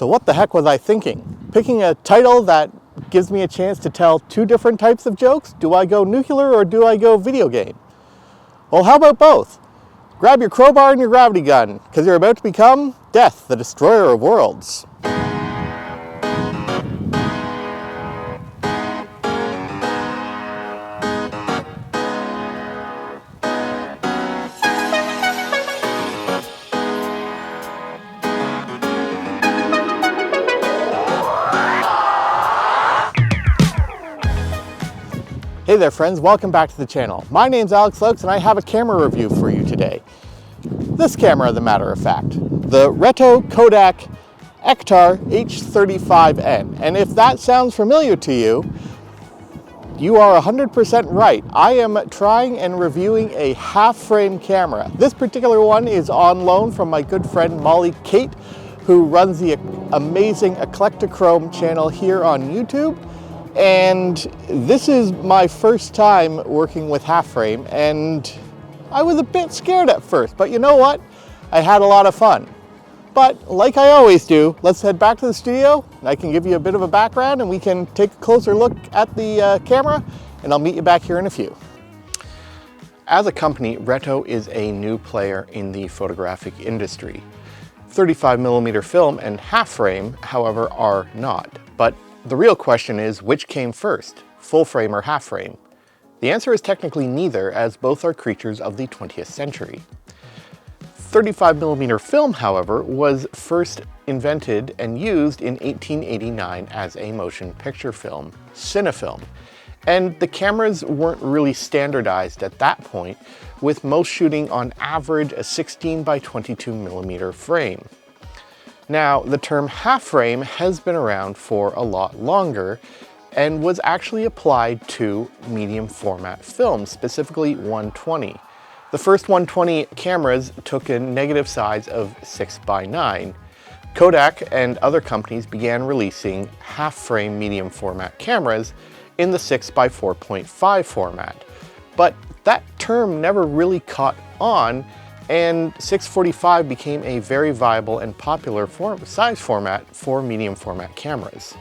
So what the heck was I thinking? Picking a title that gives me a chance to tell two different types of jokes? Do I go nuclear or do I go video game? Well, how about both? Grab your crowbar and your gravity gun, because you're about to become Death, the Destroyer of Worlds. Hey there friends, welcome back to the channel. My name's Alex Laux and I have a camera review for you today. This camera, as a matter of fact, the RETO Kodak Ektar H35N. And if that sounds familiar to you, you are 100% right. I am trying and reviewing a half-frame camera. This particular one is on loan from my good friend Molly Kate, who runs the amazing Eclectochrome channel here on YouTube. And this is my first time working with half frame, and I was a bit scared at first, but you know what? I had a lot of fun. But like I always do, let's head back to the studio. I can give you a bit of a background and we can take a closer look at the camera, and I'll meet you back here in a few. As a company, RETO is a new player in the photographic industry. 35mm film and half frame, however, are not. But the real question is, which came first, full frame or half frame? The answer is technically neither, as both are creatures of the 20th century. 35mm film, however, was first invented and used in 1889 as a motion picture film, cinefilm. And the cameras weren't really standardized at that point, with most shooting on average a 16 by 22mm frame. Now, the term half frame has been around for a lot longer and was actually applied to medium format film, specifically 120. The first 120 cameras took a negative size of 6:9. Kodak and other companies began releasing half frame medium format cameras in the 6x4.5 format. But that term never really caught on, and 645 became a very viable and popular size format for medium format cameras.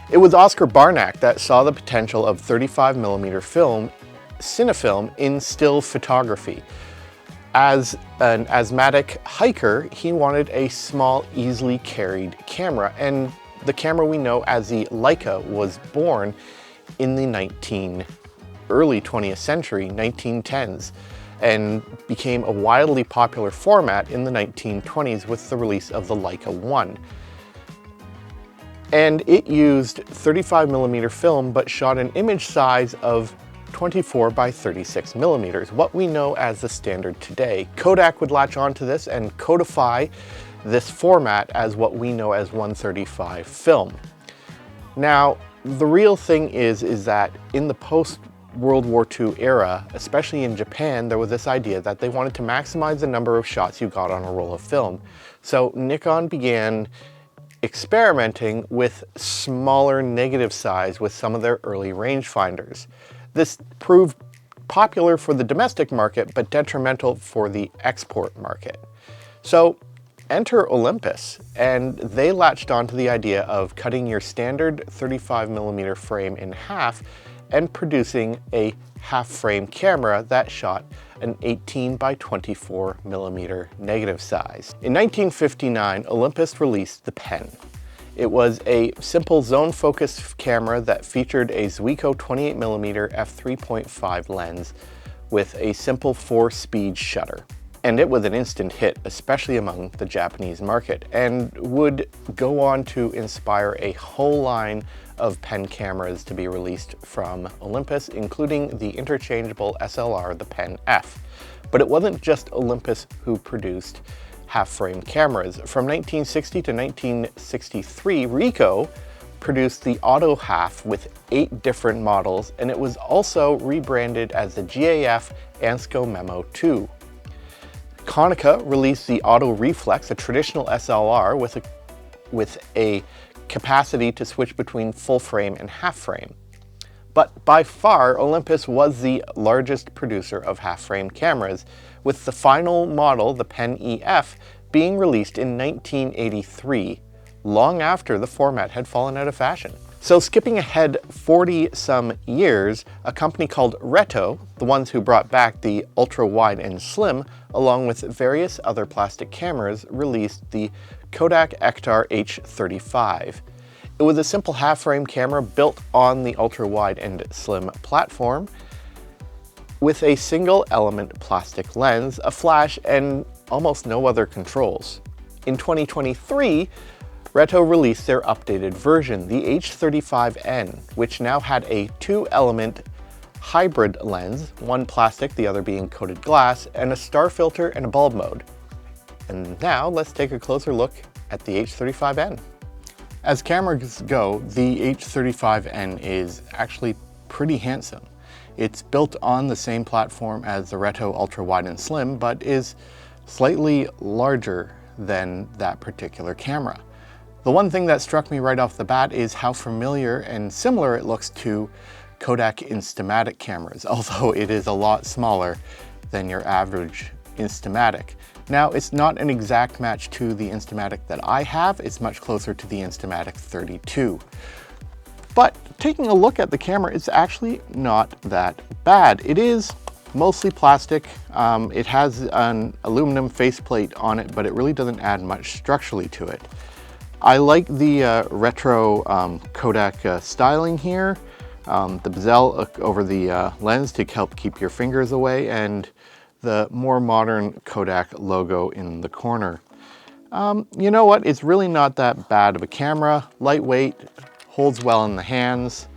It was Oscar Barnack that saw the potential of 35mm film, cinefilm, in still photography. As an asthmatic hiker, he wanted a small, easily carried camera, and the camera we know as the Leica was born in the early 20th century, 1910s. And became a wildly popular format in the 1920s with the release of the Leica 1. And it used 35mm film but shot an image size of 24 by 36mm, what we know as the standard today. Kodak would latch onto this and codify this format as what we know as 135 film. Now, the real thing is that in the post-World War II era, especially in Japan, there was this idea that they wanted to maximize the number of shots you got on a roll of film. So Nikon began experimenting with smaller negative size with some of their early rangefinders. This proved popular for the domestic market, but detrimental for the export market. So enter Olympus, and they latched onto the idea of cutting your standard 35mm frame in half and producing a half-frame camera that shot an 18 by 24mm negative size. In 1959, Olympus released the Pen. It was a simple zone-focused camera that featured a Zuiko 28mm f3.5 lens with a simple 4-speed shutter. And it was an instant hit, especially among the Japanese market, and would go on to inspire a whole line of pen cameras to be released from Olympus, including the interchangeable SLR, the Pen F. But it wasn't just Olympus who produced half-frame cameras. From 1960 to 1963, Ricoh produced the Auto Half with 8 different models, and it was also rebranded as the GAF Ansco Memo 2. Konica released the Auto Reflex, a traditional SLR with a capacity to switch between full frame and half frame. But by far, Olympus was the largest producer of half frame cameras, with the final model, the Pen EF, being released in 1983, long after the format had fallen out of fashion. So skipping ahead 40 some years, a company called RETO, the ones who brought back the ultra wide and slim, along with various other plastic cameras, released the Kodak Ektar H35. It was a simple half-frame camera built on the ultra wide and slim platform with a single element plastic lens, a flash, and almost no other controls. In 2023, RETO released their updated version, the H35N, which now had a 2-element hybrid lens, one plastic, the other being coated glass, and a star filter and a bulb mode. And now let's take a closer look at the H35N. As cameras go, the H35N is actually pretty handsome. It's built on the same platform as the RETO Ultra Wide and Slim, but is slightly larger than that particular camera. The one thing that struck me right off the bat is how familiar and similar it looks to Kodak Instamatic cameras, although it is a lot smaller than your average Instamatic. Now, it's not an exact match to the Instamatic that I have, it's much closer to the Instamatic 32. But taking a look at the camera, it's actually not that bad. It is mostly plastic. It has an aluminum faceplate on it, but it really doesn't add much structurally to it. I like the retro Kodak styling here, the bezel over the lens to help keep your fingers away, and the more modern Kodak logo in the corner. You know what, it's really not that bad of a camera. Lightweight, holds well in the hands.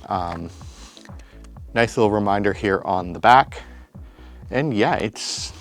Nice little reminder here on the back. And yeah, it's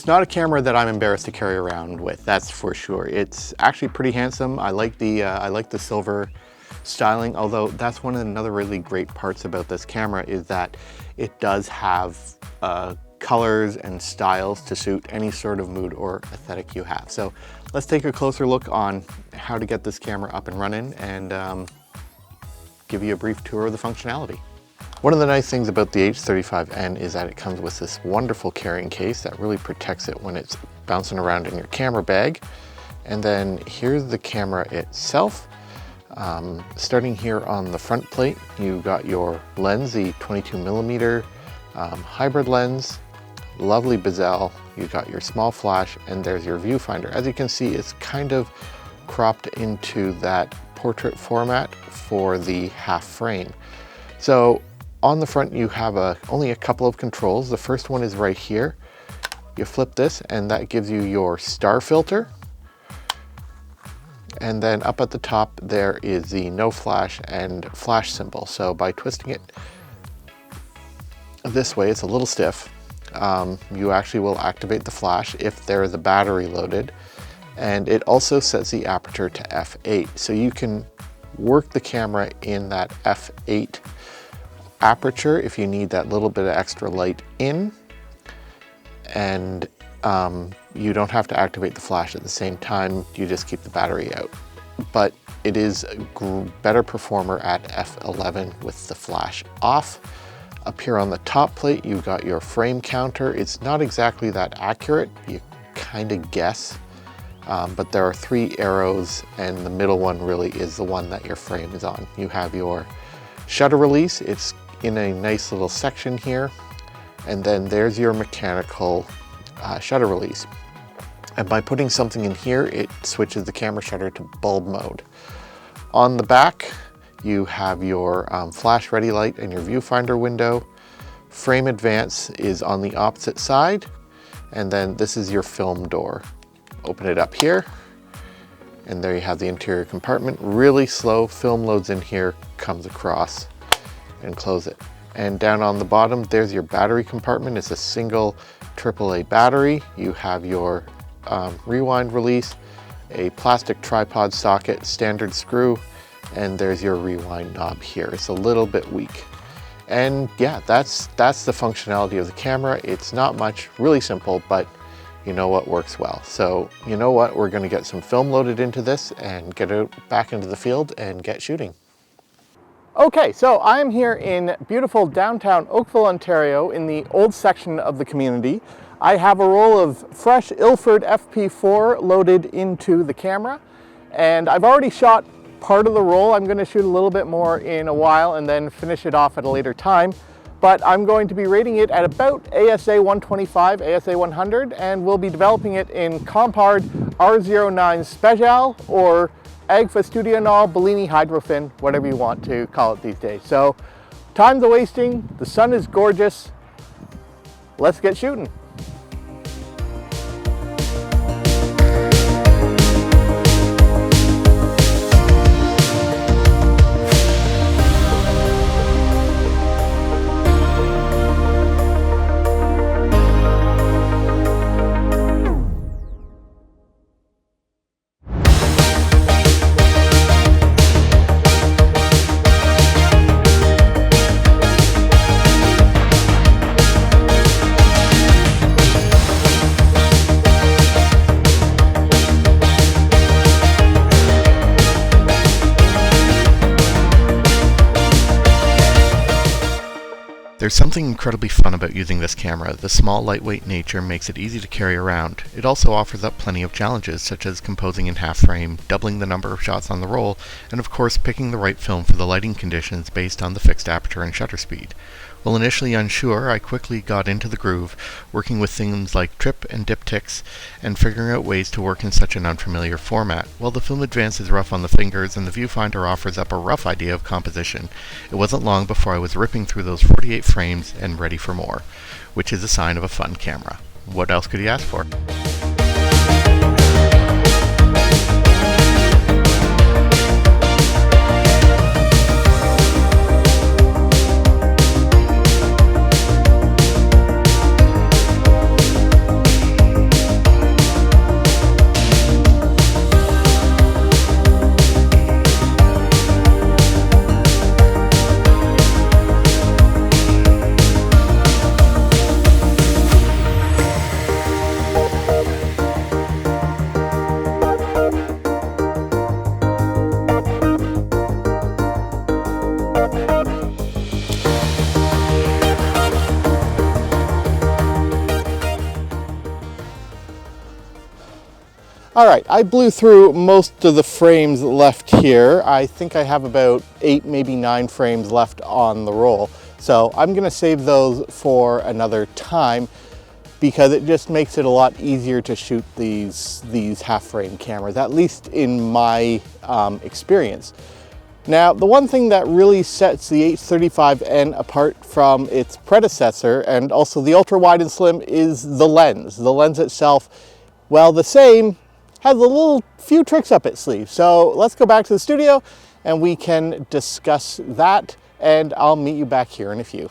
not a camera that I'm embarrassed to carry around with, that's for sure. It's actually pretty handsome. I like the silver styling, although that's one of another really great parts about this camera is that it does have colors and styles to suit any sort of mood or aesthetic you have. So let's take a closer look on how to get this camera up and running and give you a brief tour of the functionality. One of the nice things about the H35N is that it comes with this wonderful carrying case that really protects it when it's bouncing around in your camera bag. And then here's the camera itself. Starting here on the front plate, you got your lens, the 22mm hybrid lens, lovely bezel. You got your small flash, and there's your viewfinder. As you can see, it's kind of cropped into that portrait format for the half frame. So on the front, you have only a couple of controls. The first one is right here. You flip this, and that gives you your star filter. And then up at the top, there is the no flash and flash symbol. So by twisting it this way, it's a little stiff. You actually will activate the flash if there is a battery loaded. And it also sets the aperture to f8. So you can work the camera in that f8 aperture if you need that little bit of extra light in. And you don't have to activate the flash at the same time, you just keep the battery out. But it is a better performer at f11 with the flash off. Up here on the top plate, you've got your frame counter. It's not exactly that accurate, you kind of guess, but there are 3 arrows, and the middle one really is the one that your frame is on. You have your shutter release, it's in a nice little section here, and then there's your mechanical shutter release. And by putting something in here, it switches the camera shutter to bulb mode. On the back, you have your flash ready light and your viewfinder window. Frame advance is on the opposite side. And then this is your film door. Open it up here, and there you have the interior compartment. Really slow, film loads in here, comes across, and close it. And down on the bottom, there's your battery compartment. It's a single AAA battery. You have your rewind release, a plastic tripod socket, standard screw, and there's your rewind knob here. It's a little bit weak. And yeah, that's the functionality of the camera. It's not much, really simple, but you know what works well. So you know what, we're gonna get some film loaded into this and get it back into the field and get shooting. Okay, so I'm here in beautiful downtown Oakville, Ontario, in the old section of the community. I have a roll of fresh Ilford FP4 loaded into the camera, And I've already shot part of the roll. I'm going to shoot a little bit more in a while and then finish it off at a later time. But I'm going to be rating it at about ASA 125, ASA 100, and we'll be developing it in Compard R09 Spezial or Agfa Studional Bellini Hydrofin, whatever you want to call it these days. So time's a wasting, the sun is gorgeous, let's get shooting. There's something incredibly fun about using this camera. The small, lightweight nature makes it easy to carry around. It also offers up plenty of challenges, such as composing in half frame, doubling the number of shots on the roll, and of course picking the right film for the lighting conditions based on the fixed aperture and shutter speed. While initially unsure, I quickly got into the groove, working with things like trip and diptychs, and figuring out ways to work in such an unfamiliar format. While the film advance is rough on the fingers and the viewfinder offers up a rough idea of composition, it wasn't long before I was ripping through those 48 frames and ready for more, which is a sign of a fun camera. What else could you ask for? All right, I blew through most of the frames left here. I think I have about 8, maybe 9 frames left on the roll. So I'm gonna save those for another time because it just makes it a lot easier to shoot these half frame cameras, at least in my experience. Now, the one thing that really sets the H35N apart from its predecessor and also the ultra wide and slim is the lens. The lens itself, while the same, has a few tricks up its sleeve. So let's go back to the studio and we can discuss that, and I'll meet you back here in a few.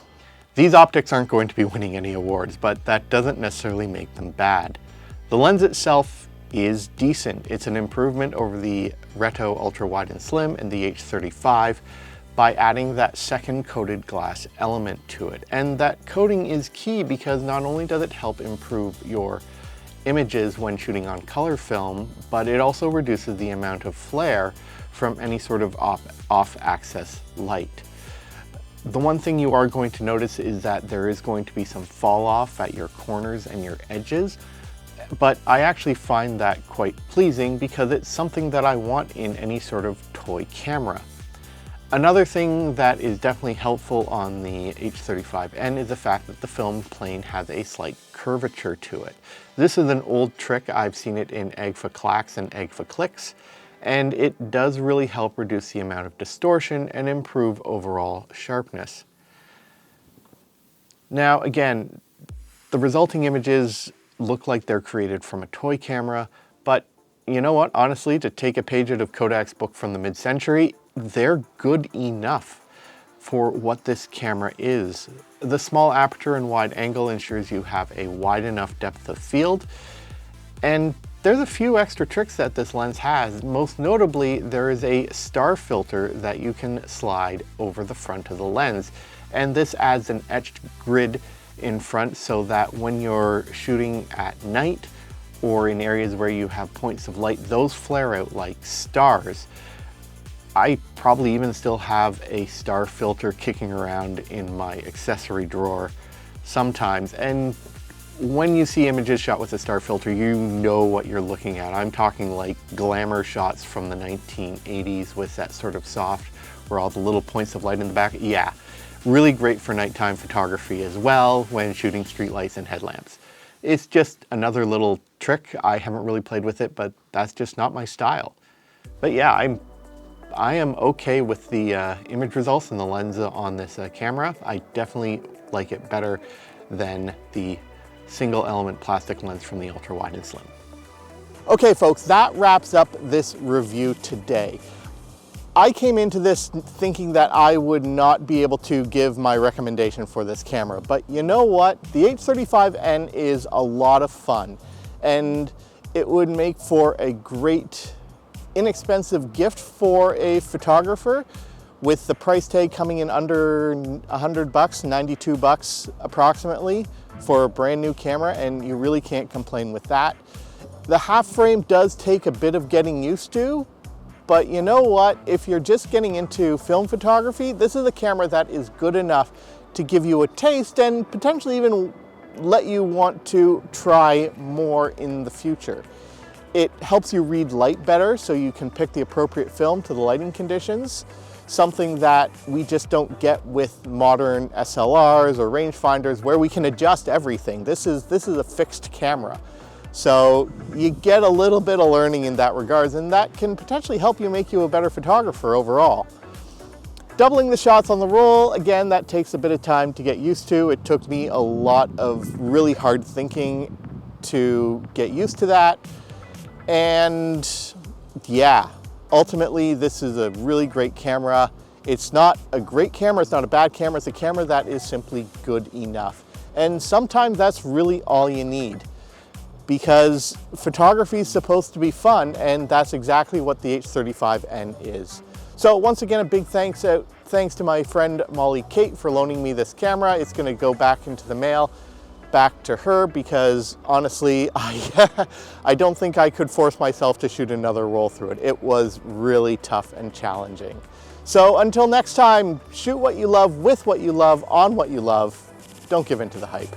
These optics aren't going to be winning any awards, but that doesn't necessarily make them bad. The lens itself is decent. It's an improvement over the RETO Ultra Wide and Slim and the H35 by adding that second coated glass element to it. And that coating is key because not only does it help improve your images when shooting on color film, but it also reduces the amount of flare from any sort of off-axis light. The one thing you are going to notice is that there is going to be some fall off at your corners and your edges, but I actually find that quite pleasing because it's something that I want in any sort of toy camera. Another thing that is definitely helpful on the H35N is the fact that the film plane has a slight curvature to it. This is an old trick. I've seen it in Agfa clacks and Agfa clicks, and it does really help reduce the amount of distortion and improve overall sharpness. Now again, the resulting images look like they're created from a toy camera, but you know what, honestly, to take a page out of Kodak's book from the mid-century, they're good enough for what this camera is. The small aperture and wide angle ensures you have a wide enough depth of field, and there's a few extra tricks that this lens has. Most notably, there is a star filter that you can slide over the front of the lens, and this adds an etched grid in front so that when you're shooting at night or in areas where you have points of light, those flare out like stars. I probably even still have a star filter kicking around in my accessory drawer sometimes, and when you see images shot with a star filter, you know what you're looking at. I'm talking like glamour shots from the 1980s with that sort of soft, where all the little points of light in the back. Yeah, really great for nighttime photography as well when shooting streetlights and headlamps. It's just another little trick. I haven't really played with it, but that's just not my style. But yeah, I am okay with the image results and the lens on this camera. I definitely like it better than the single element plastic lens from the ultra wide and slim. Okay folks, that wraps up this review today. I came into this thinking that I would not be able to give my recommendation for this camera, but you know what? The H35N is a lot of fun, and it would make for a great, inexpensive gift for a photographer, with the price tag coming in under $100, 92 bucks approximately for a brand new camera, and you really can't complain with that. The half frame does take a bit of getting used to, but you know what? If you're just getting into film photography, this is a camera that is good enough to give you a taste and potentially even let you want to try more in the future. It helps you read light better, so you can pick the appropriate film to the lighting conditions, something that we just don't get with modern SLRs or rangefinders where we can adjust everything. This is a fixed camera. So you get a little bit of learning in that regards, and that can potentially help you make you a better photographer overall. Doubling the shots on the roll, again, that takes a bit of time to get used to. It took me a lot of really hard thinking to get used to that. And yeah, ultimately this is a really great camera. It's not a great camera, it's not a bad camera, it's a camera that is simply good enough. And sometimes that's really all you need, because photography is supposed to be fun, and that's exactly what the H35N is. So once again, a big thanks to my friend Molly Kate for loaning me this camera. It's gonna go back into the mail, back to her, because honestly, I don't think I could force myself to shoot another roll through it. It was really tough and challenging. So until next time, shoot what you love, with what you love, on what you love. Don't give in to the hype.